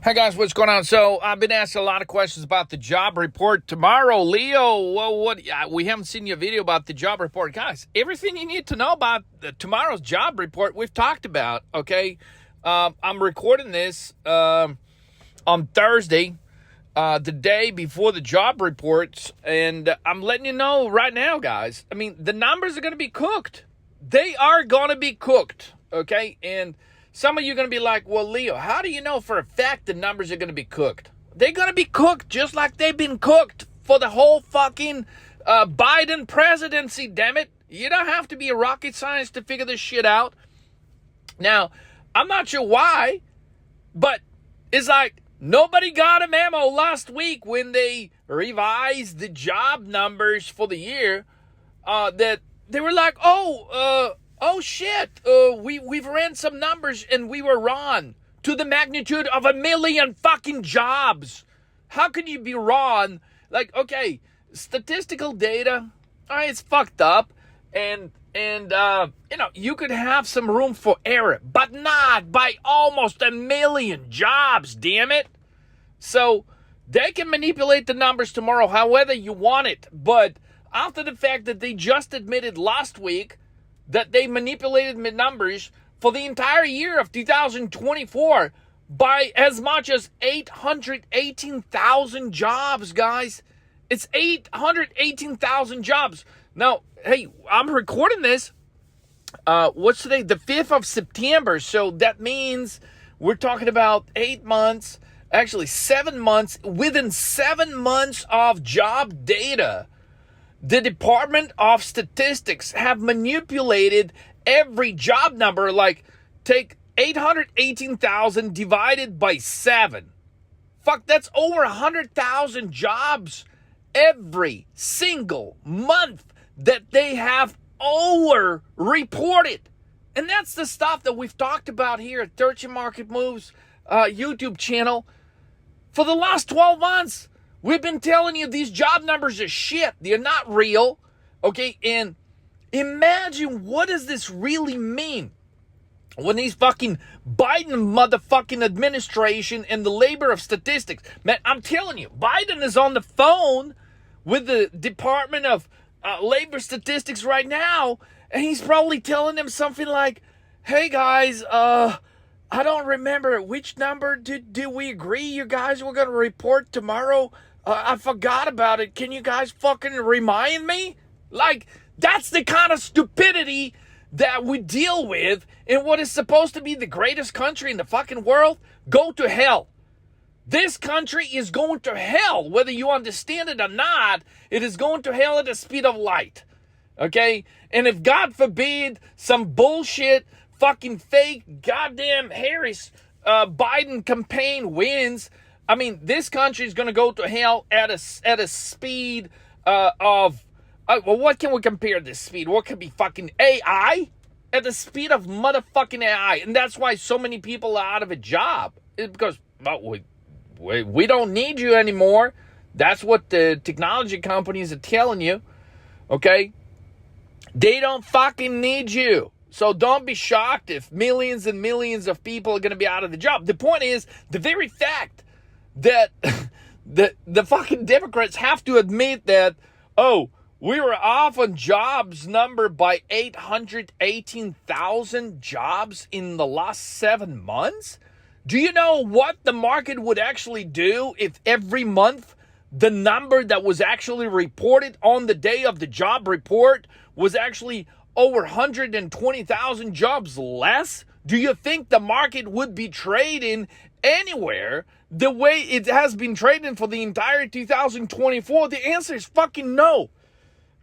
Hey guys, what's going on? So I've been asked a lot of questions about the job report tomorrow. Leo, what? We haven't seen your video about the job report, guys. Everything you need to know about tomorrow's job report, we've talked about. Okay, I'm recording this on Thursday, the day before the job reports, and I'm letting you know right now, guys. I mean, the numbers are going to be cooked. They are going to be cooked. Okay, and some of you are going to be like, well, Leo, how do you know for a fact the numbers are going to be cooked? They're going to be cooked just like they've been cooked for the whole fucking Biden presidency, damn it. You don't have to be a rocket scientist to figure this shit out. Now, I'm not sure why, but it's like nobody got a memo last week when they revised the job numbers for the year that they were like, oh shit, we've ran some numbers and we were wrong to the magnitude of 1 million fucking jobs. How could you be wrong? Like, okay, statistical data, all right, it's fucked up, and you could have some room for error, but not by almost 1 million jobs, damn it. So they can manipulate the numbers tomorrow however you want it, but after the fact that they just admitted last week that they manipulated numbers for the entire year of 2024 by as much as 818,000 jobs, guys. It's 818,000 jobs. Now, hey, I'm recording this. What's today? The 5th of September. So that means we're talking about 8 months, actually 7 months, within 7 months of job data. The Department of Statistics have manipulated every job number, like take 818,000 divided by 7. Fuck, that's over 100,000 jobs every single month that they have over-reported. And that's the stuff that we've talked about here at 13 Market Moves YouTube channel for the last 12 months. We've been telling you these job numbers are shit. They're not real. Okay, and imagine what does this really mean when these fucking Biden motherfucking administration and the labor of statistics. Man, I'm telling you, Biden is on the phone with the Department of Labor Statistics right now, and he's probably telling them something like, hey guys, I don't remember which number did we agree you guys were going to report tomorrow. I forgot about it. Can you guys fucking remind me? Like, that's the kind of stupidity that we deal with in what is supposed to be the greatest country in the fucking world. Go to hell. This country is going to hell. Whether you understand it or not, it is going to hell at the speed of light. Okay? And if, God forbid, some bullshit, fucking fake, goddamn Harris Biden campaign wins, I mean, this country is going to go to hell at a speed of, well, what can we compare this speed? What could be fucking AI? At the speed of motherfucking AI. And that's why so many people are out of a job. It's because, well, we don't need you anymore. That's what the technology companies are telling you. Okay? They don't fucking need you. So don't be shocked if millions and millions of people are going to be out of the job. The point is, the very fact that the fucking Democrats have to admit that, oh, we were off on jobs number by 818,000 jobs in the last 7 months? Do you know what the market would actually do if every month the number that was actually reported on the day of the job report was actually over 120,000 jobs less? Do you think the market would be trading anywhere the way it has been trading for the entire 2024? The answer is fucking no.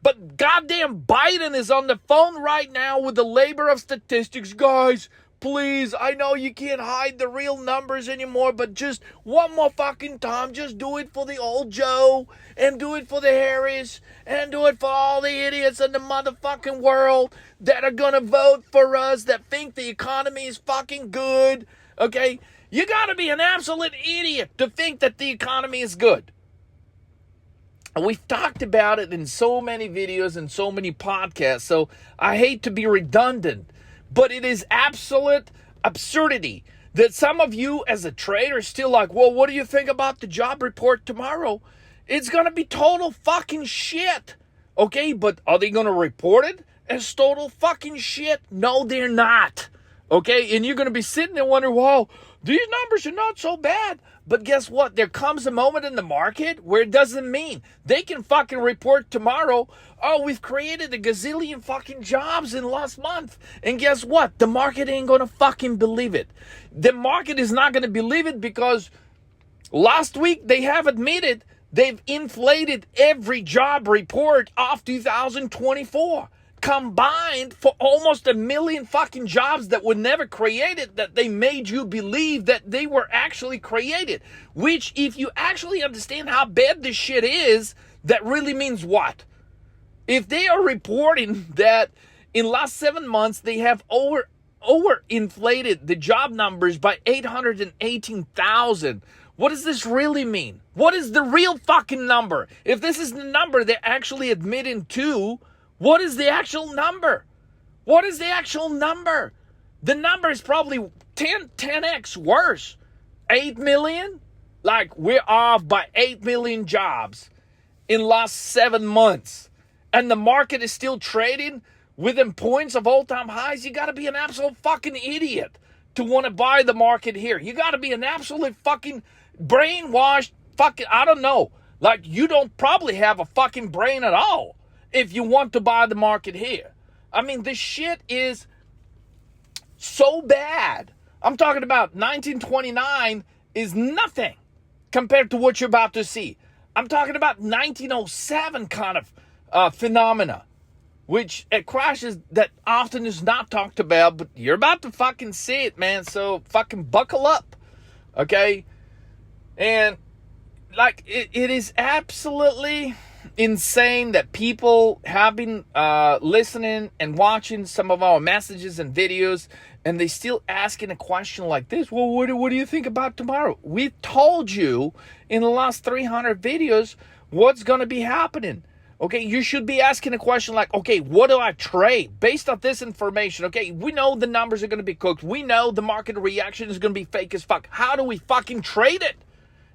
But goddamn Biden is on the phone right now with the labor of statistics. Guys, please, I know you can't hide the real numbers anymore, but just one more fucking time, just do it for the old Joe, and do it for the Harris, and do it for all the idiots in the motherfucking world that are gonna vote for us, that think the economy is fucking good, okay? You gotta be an absolute idiot to think that the economy is good. And we've talked about it in so many videos and so many podcasts, so I hate to be redundant, but it is absolute absurdity that some of you as a trader still like, well, what do you think about the job report tomorrow? It's going to be total fucking shit. Okay, but are they going to report it as total fucking shit? No, they're not. Okay, and you're going to be sitting there wondering, wow, these numbers are not so bad. But guess what? There comes a moment in the market where it doesn't mean. They can fucking report tomorrow, oh, we've created a gazillion fucking jobs in last month. And guess what? The market ain't going to fucking believe it. The market is not going to believe it because last week they have admitted they've inflated every job report of 2024. Combined for almost 1 million fucking jobs that were never created, that they made you believe that they were actually created. Which, if you actually understand how bad this shit is, that really means what? If they are reporting that in last 7 months they have overinflated the job numbers by 818,000, what does this really mean? What is the real fucking number? If this is the number they're actually admitting to, what is the actual number? What is the actual number? The number is probably 10x worse. 8 million? Like, we're off by 8 million jobs in last 7 months. And the market is still trading within points of all-time highs. You got to be an absolute fucking idiot to want to buy the market here. You got to be an absolute fucking brainwashed fucking, I don't know. Like, you don't probably have a fucking brain at all if you want to buy the market here. I mean, this shit is so bad. I'm talking about 1929 is nothing compared to what you're about to see. I'm talking about 1907 kind of phenomena, which crashes that often is not talked about, but you're about to fucking see it, man. So fucking buckle up, okay? And like, it is absolutely insane that people have been listening and watching some of our messages and videos, and they still asking a question like this. Well, what do you think about tomorrow? We've told you in the last 300 videos what's going to be happening. Okay, you should be asking a question like, okay, what do I trade based on this information? Okay, we know the numbers are going to be cooked. We know the market reaction is going to be fake as fuck. How do we fucking trade it?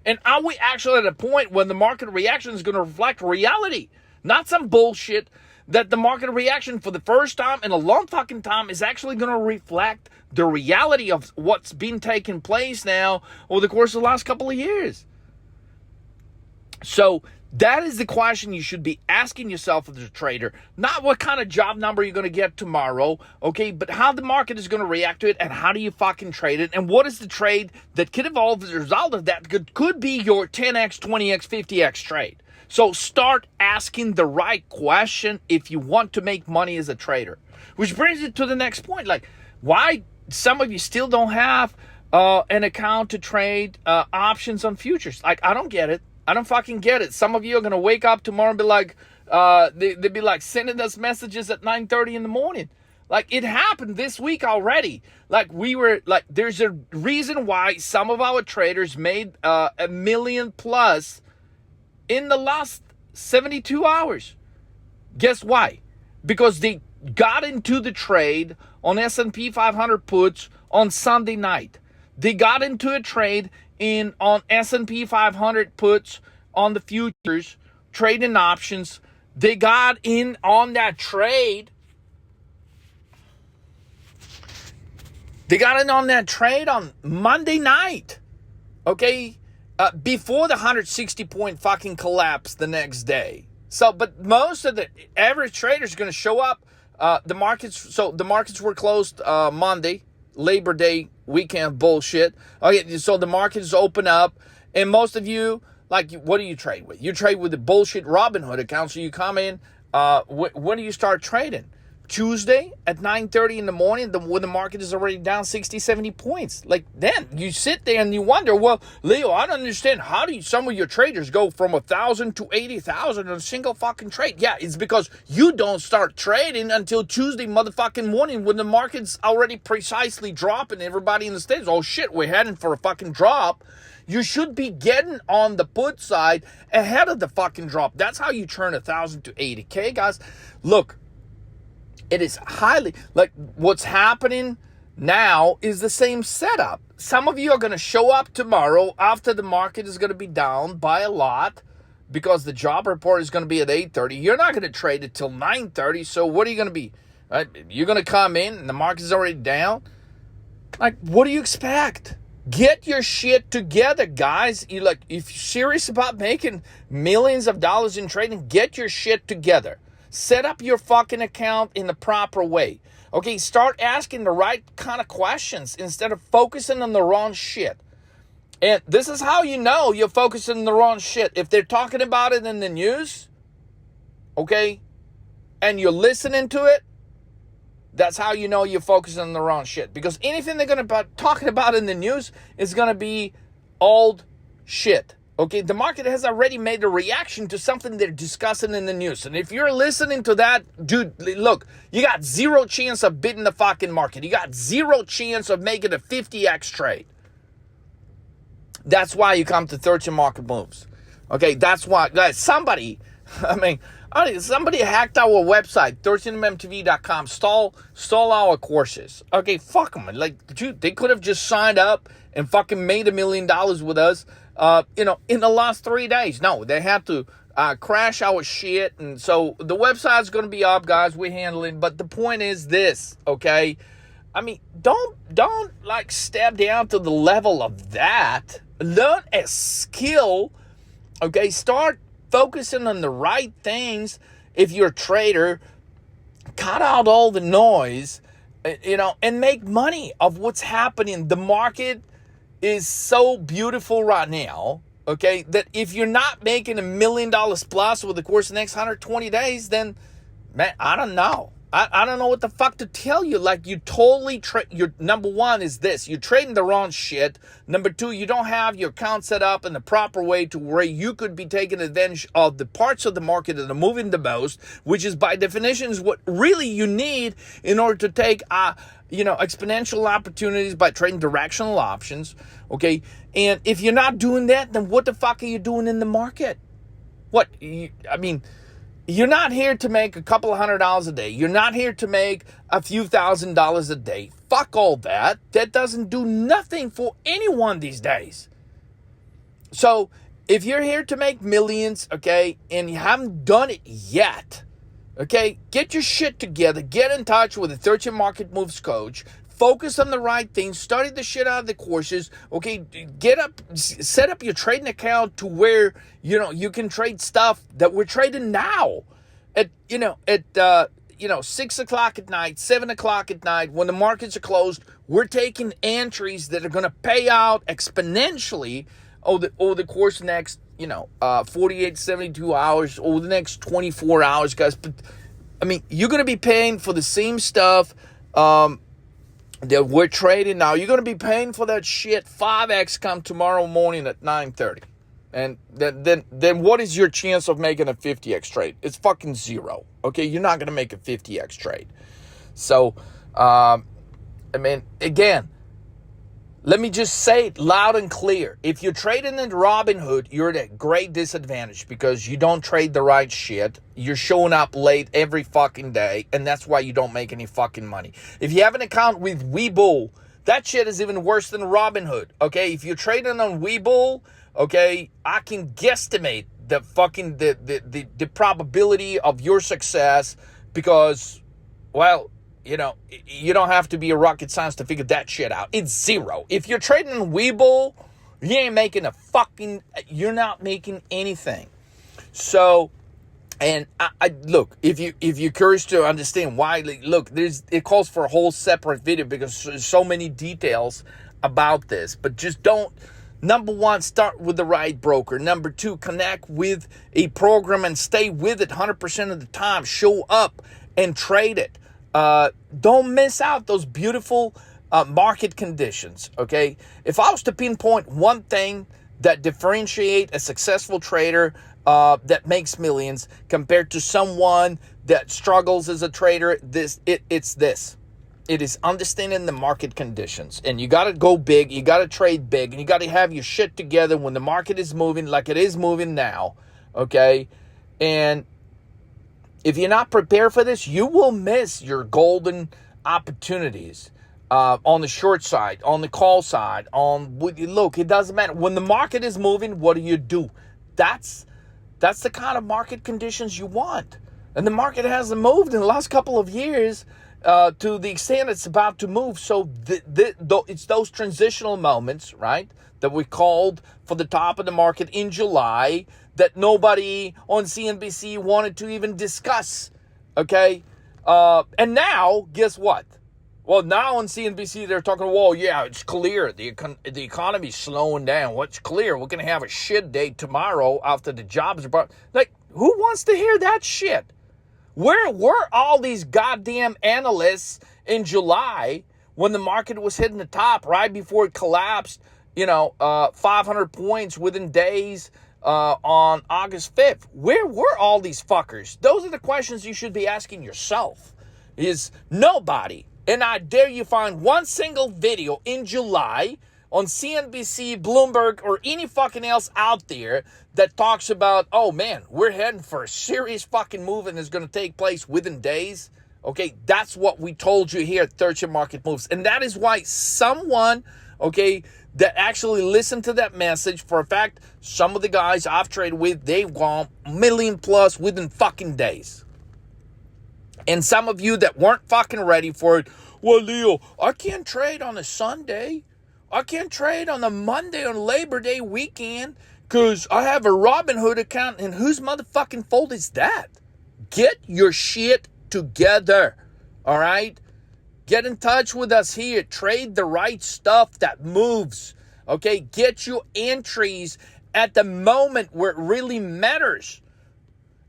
And are we actually at a point when the market reaction is going to reflect reality? Not some bullshit that the market reaction for the first time in a long fucking time is actually going to reflect the reality of what's been taking place now over the course of the last couple of years. So that is the question you should be asking yourself as a trader. Not what kind of job number you're going to get tomorrow, okay, but how the market is going to react to it, and how do you fucking trade it, and what is the trade that could evolve as a result of that could be your 10x, 20x, 50x trade. So start asking the right question if you want to make money as a trader. Which brings it to the next point. Like, why some of you still don't have an account to trade options on futures. Like, I don't get it. I don't fucking get it. Some of you are going to wake up tomorrow and be like, they'd be like sending us messages at 9:30 in the morning. Like, it happened this week already. Like, we were like, there's a reason why some of our traders made $1 million plus in the last 72 hours. Guess why? Because they got into the trade on S&P 500 puts on Sunday night. They got into a trade on S&P 500 puts on the futures, trading options. They got in on that trade. They got in on that trade on Monday night, okay, before the 160-point fucking collapse the next day. So, but most of the average traders are going to show up. The markets were closed Monday, Labor Day weekend bullshit. Okay, so the markets open up, and most of you, like, what do you trade with? You trade with the bullshit Robinhood account. So you come in, when do you start trading? Tuesday at 9:30 in the morning, when the market is already down 60, 70 points. Like, then you sit there and you wonder, well, Leo, I don't understand. How do some of your traders go from 1,000 to 80,000 in a single fucking trade? Yeah, it's because you don't start trading until Tuesday motherfucking morning when the market's already precisely dropping. Everybody in the States, oh shit, we're heading for a fucking drop. You should be getting on the put side ahead of the fucking drop. That's how you turn 1,000 to 80. Okay, guys? Look, it is highly, like, what's happening now is the same setup. Some of you are going to show up tomorrow after the market is going to be down by a lot because the job report is going to be at 8:30. You're not going to trade it till 9:30. So what are you going to be? You're going to come in and the market is already down? Like, what do you expect? Get your shit together, guys. If you're serious about making millions of dollars in trading, get your shit together. Set up your fucking account in the proper way. Okay, start asking the right kind of questions instead of focusing on the wrong shit. And this is how you know you're focusing on the wrong shit. If they're talking about it in the news, okay, and you're listening to it, that's how you know you're focusing on the wrong shit. Because anything they're going to be talking about in the news is going to be old shit. Okay, the market has already made a reaction to something they're discussing in the news. And if you're listening to that, dude, look, you got zero chance of beating the fucking market. You got zero chance of making a 50x trade. That's why you come to 13 Market Moves. Okay, that's why, guys, somebody hacked our website, 13mmtv.com, stole our courses. Okay, fuck them. Like, dude, they could have just signed up and fucking made $1 million with us, in the last 3 days. No, they had to crash our shit. And so the website's going to be up, guys. We're handling. But the point is this, okay? I mean, don't like step down to the level of that. Learn a skill, okay? Start focusing on the right things. If you're a trader, cut out all the noise, and make money of what's happening. The market is so beautiful right now, okay, that if you're not making $1 million plus over the course of the next 120 days, then, man, I don't know. I don't know what the fuck to tell you. Like, you totally your number one is this: you're trading the wrong shit. Number two, you don't have your account set up in the proper way to where you could be taking advantage of the parts of the market that are moving the most, which is by definition is what really you need in order to take exponential opportunities by trading directional options. Okay, and if you're not doing that, then what the fuck are you doing in the market? You're not here to make a couple of $100 a day. You're not here to make a few $1,000s a day. Fuck all that. That doesn't do nothing for anyone these days. So if you're here to make millions, okay, and you haven't done it yet, okay, get your shit together. Get in touch with a 13 Market Moves coach. Focus on the right things. Study the shit out of the courses. Okay, set up your trading account to where you can trade stuff that we're trading now. At 6 o'clock at night, 7 o'clock at night, when the markets are closed, we're taking entries that are going to pay out exponentially over the course of the next 48, 72 hours, over the next 24 hours, guys. But I mean, you're going to be paying for the same stuff that we're trading now. You're going to be paying for that shit 5x come tomorrow morning at 9:30. And then what is your chance of making a 50x trade? It's fucking zero. Okay, you're not going to make a 50x trade. So, again, let me just say it loud and clear. If you're trading in Robinhood, you're at a great disadvantage because you don't trade the right shit. You're showing up late every fucking day, and that's why you don't make any fucking money. If you have an account with Webull, that shit is even worse than Robinhood, okay? If you're trading on Webull, okay, I can guesstimate the probability of your success because, well, you don't have to be a rocket science to figure that shit out. It's zero. If you're trading on Webull, you're not making anything. So, and I look, if you're curious to understand why, it calls for a whole separate video because there's so many details about this. But just don't. Number one, start with the right broker. Number two, connect with a program and stay with it 100% of the time. Show up and trade it. Don't miss out those beautiful market conditions, okay? If I was to pinpoint one thing that differentiate a successful trader that makes millions compared to someone that struggles as a trader, it's this. It is understanding the market conditions. And you got to go big. You got to trade big. And you got to have your shit together when the market is moving like it is moving now, okay? And if you're not prepared for this, you will miss your golden opportunities. on the short side, on the call side, look, it doesn't matter. When the market is moving, what do? That's the kind of market conditions you want. And the market hasn't moved in the last couple of years to the extent it's about to move. So it's those transitional moments, right, that we called for the top of the market in July that nobody on CNBC wanted to even discuss, okay? And now, guess what? Well, now on CNBC, they're talking, well, yeah, it's clear. The economy's slowing down. What's clear? We're going to have a shit day tomorrow after the jobs are brought. Like, who wants to hear that shit? Where were all these goddamn analysts in July when the market was hitting the top right before it collapsed, 500 points within days on August 5th? Where were all these fuckers? Those are the questions you should be asking yourself. Is nobody. And I dare you find one single video in July on CNBC, Bloomberg, or any fucking else out there that talks about, oh man, we're heading for a serious fucking move and it's going to take place within days. Okay, that's what we told you here at 13 Market Moves. And that is why someone, okay, that actually listened to that message, for a fact, some of the guys I've traded with, they've gone million plus within fucking days. And some of you that weren't fucking ready for it, well, Leo, I can't trade on a Sunday. I can't trade on a Monday on Labor Day weekend because I have a Robinhood account. And whose motherfucking fault is that? Get your shit together, all right? Get in touch with us here. Trade the right stuff that moves, okay? Get your entries at the moment where it really matters.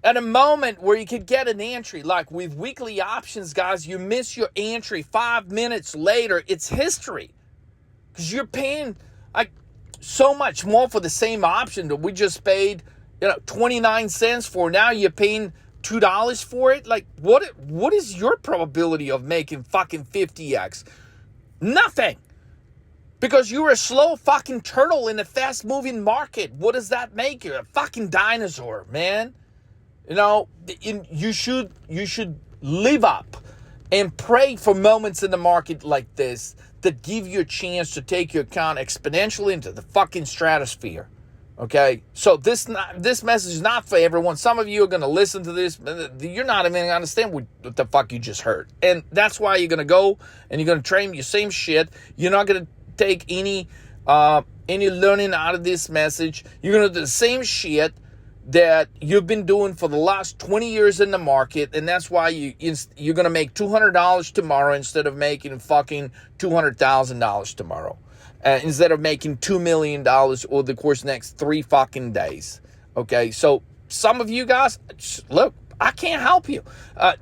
At a moment where you could get an entry, like with weekly options, guys, you miss your entry 5 minutes later, it's history. Because you're paying like so much more for the same option that we just paid, 29 cents for. Now you're paying $2 for it. Like, what is your probability of making fucking 50x? Nothing. Because you're a slow fucking turtle in a fast moving market. What does that make you? A fucking dinosaur, man. You should live up and pray for moments in the market like this that give you a chance to take your account exponentially into the fucking stratosphere. Okay? So this message is not for everyone. Some of you are going to listen to this. You're not even going to understand what the fuck you just heard. And that's why you're going to go and you're going to train your same shit. You're not going to take any learning out of this message. You're going to do the same shit that you've been doing for the last 20 years in the market, and that's why you're going to make $200 tomorrow instead of making fucking $200,000 tomorrow, instead of making $2 million over the course of the next 3 fucking days. Okay, so some of you guys, look, I can't help you.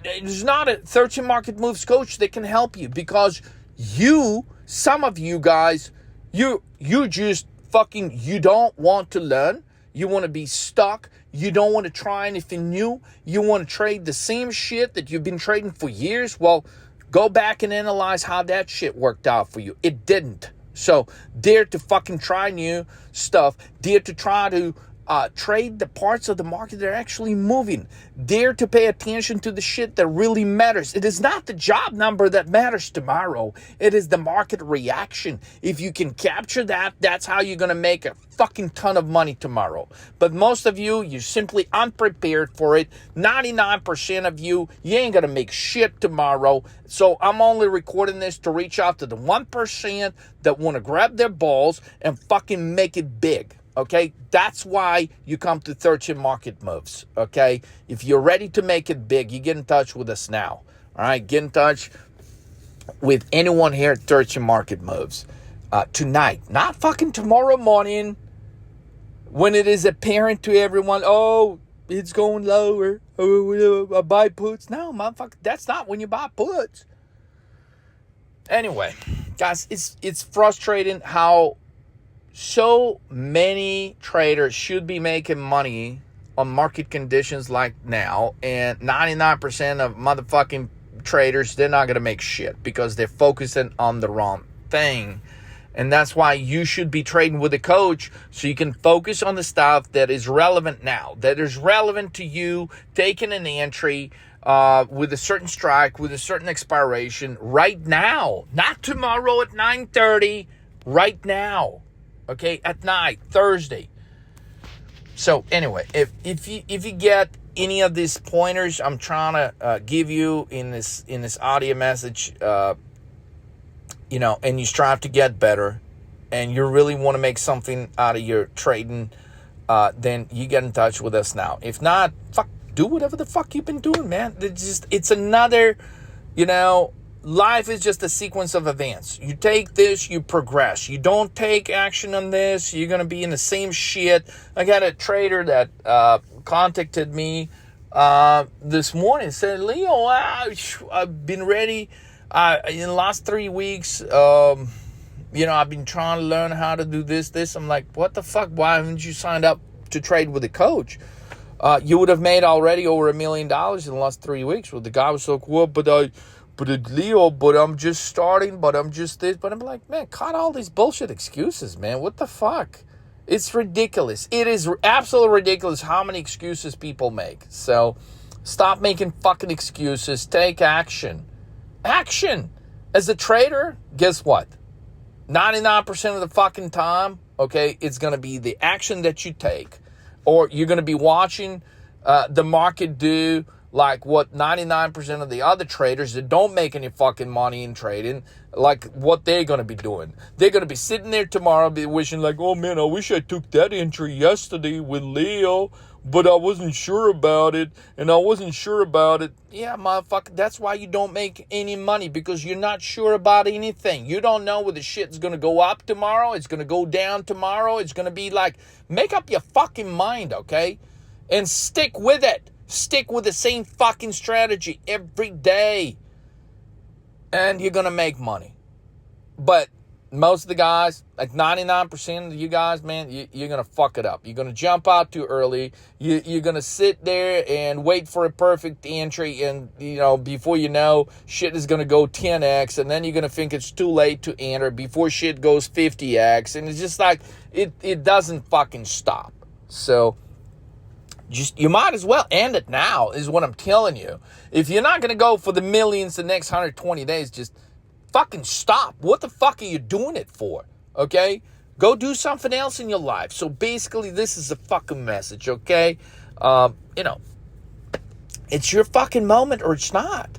There's not a 13 Market Moves coach that can help you because some of you guys, you just fucking, you don't want to learn. You want to be stuck. You don't want to try anything new. You want to trade the same shit that you've been trading for years. Well, go back and analyze how that shit worked out for you. It didn't. So dare to fucking try new stuff. Dare to try to trade the parts of the market that are actually moving. Dare to pay attention to the shit that really matters. It is not the job number that matters tomorrow. It is the market reaction. If you can capture that, that's how you're going to make a fucking ton of money tomorrow. But most of you, you're simply unprepared for it. 99% of you ain't going to make shit tomorrow. So I'm only recording this to reach out to the 1% that want to grab their balls and fucking make it big. Okay, that's why you come to 13 Market Moves. Okay, if you're ready to make it big, you get in touch with us now. All right, get in touch with anyone here at 13 Market Moves tonight, not fucking tomorrow morning when it is apparent to everyone. Oh, it's going lower. Oh, I buy puts. No, motherfucker, that's not when you buy puts. Anyway, guys, it's frustrating how so many traders should be making money on market conditions like now, and 99% of motherfucking traders, they're not going to make shit because they're focusing on the wrong thing. And that's why you should be trading with a coach so you can focus on the stuff that is relevant now, that is relevant to you, taking an entry, with a certain strike, with a certain expiration right now, not tomorrow at 9:30, right now, okay, at night, Thursday. So anyway, if you get any of these pointers I'm trying to give you in this audio message, and you strive to get better, and you really want to make something out of your trading, then you get in touch with us now. If not, do whatever the fuck you've been doing, man. It's another, life is just a sequence of events. You take this, you progress. You don't take action on this, you're going to be in the same shit. I got a trader that contacted me this morning, said, Leo, I've been ready in the last 3 weeks. I've been trying to learn how to do this. I'm like, what the fuck? Why haven't you signed up to trade with a coach? You would have made already over $1 million in the last 3 weeks. Well, the guy was like, well, but I'm just starting, but I'm just this. But I'm like, man, cut all these bullshit excuses, man. What the fuck? It's ridiculous. It is absolutely ridiculous how many excuses people make. So stop making fucking excuses. Take action. Action. As a trader, guess what? 99% of the fucking time, okay, it's going to be the action that you take. Or you're going to be watching the market do like what 99% of the other traders that don't make any fucking money in trading, like what they're going to be doing. They're going to be sitting there tomorrow, be wishing like, oh man, I wish I took that entry yesterday with Leo, but I wasn't sure about it, and I wasn't sure about it. Yeah, motherfucker, that's why you don't make any money, because you're not sure about anything. You don't know whether shit's going to go up tomorrow, it's going to go down tomorrow, it's going to be like, make up your fucking mind, okay? And stick with it. Stick with the same fucking strategy every day, and you're going to make money. But most of the guys, like 99% of you guys, man, you're going to fuck it up. You're going to jump out too early. You're going to sit there and wait for a perfect entry, and, before you know, shit is going to go 10x, and then you're going to think it's too late to enter before shit goes 50x, and it's just like, it doesn't fucking stop. So you might as well end it now, is what I'm telling you. If you're not going to go for the millions the next 120 days, just fucking stop. What the fuck are you doing it for? Okay? Go do something else in your life. So basically, this is a fucking message, okay? It's your fucking moment or it's not.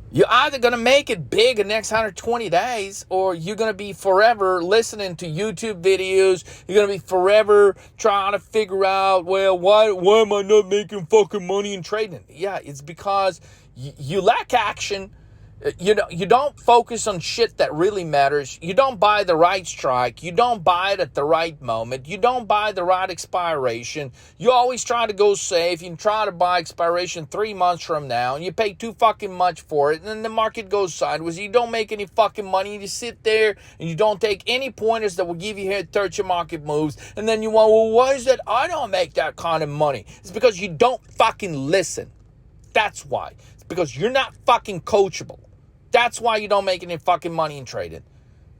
You're either going to make it big in the next 120 days, or you're going to be forever listening to YouTube videos. You're going to be forever trying to figure out, well, why am I not making fucking money in trading? Yeah, it's because you lack action. You don't focus on shit that really matters. You don't buy the right strike. You don't buy it at the right moment. You don't buy the right expiration. You always try to go safe. You try to buy expiration 3 months from now, and you pay too fucking much for it, and then the market goes sideways. You don't make any fucking money. You sit there, and you don't take any pointers that will give you head touch your market moves, and then you want, well, why is that I don't make that kind of money? It's because you don't fucking listen. That's why. It's because you're not fucking coachable. That's why you don't make any fucking money in trading.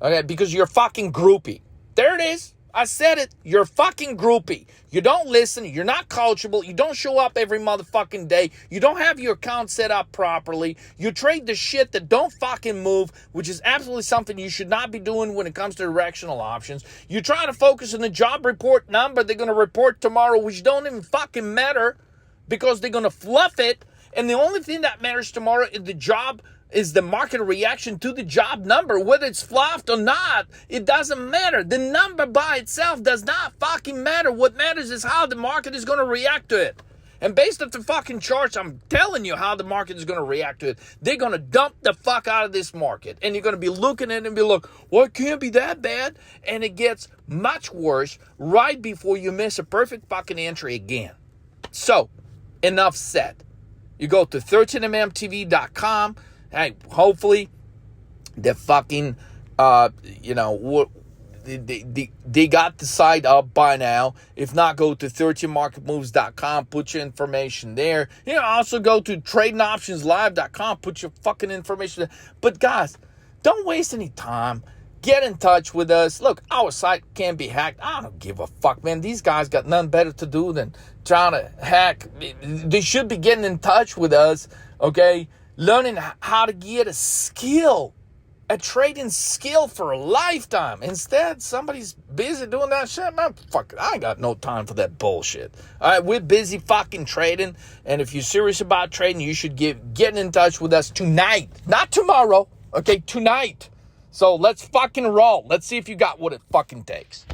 Okay? Because you're fucking groupie. There it is. I said it. You're fucking groupie. You don't listen. You're not coachable. You don't show up every motherfucking day. You don't have your account set up properly. You trade the shit that don't fucking move, which is absolutely something you should not be doing when it comes to directional options. You try to focus on the job report number they're going to report tomorrow, which don't even fucking matter, because they're going to fluff it. And the only thing that matters tomorrow is the market reaction to the job number. Whether it's fluffed or not, it doesn't matter. The number by itself does not fucking matter. What matters is how the market is going to react to it. And based off the fucking charts, I'm telling you how the market is going to react to it. They're going to dump the fuck out of this market. And you're going to be looking at it and be like, well, it can't be that bad. And it gets much worse right before you miss a perfect fucking entry again. So, enough said. You go to 13mmtv.com. Hey, hopefully the fucking, they got the site up by now. If not, go to 13marketmoves.com, put your information there. Also go to tradingoptionslive.com, put your fucking information there. But guys, don't waste any time. Get in touch with us. Look, our site can be hacked. I don't give a fuck, man. These guys got nothing better to do than trying to hack. They should be getting in touch with us, okay? Learning how to get a skill, a trading skill for a lifetime. Instead, somebody's busy doing that shit. Man, fuck it. I ain't got no time for that bullshit. All right, we're busy fucking trading. And if you're serious about trading, you should get in touch with us tonight. Not tomorrow, okay? Tonight. So let's fucking roll. Let's see if you got what it fucking takes.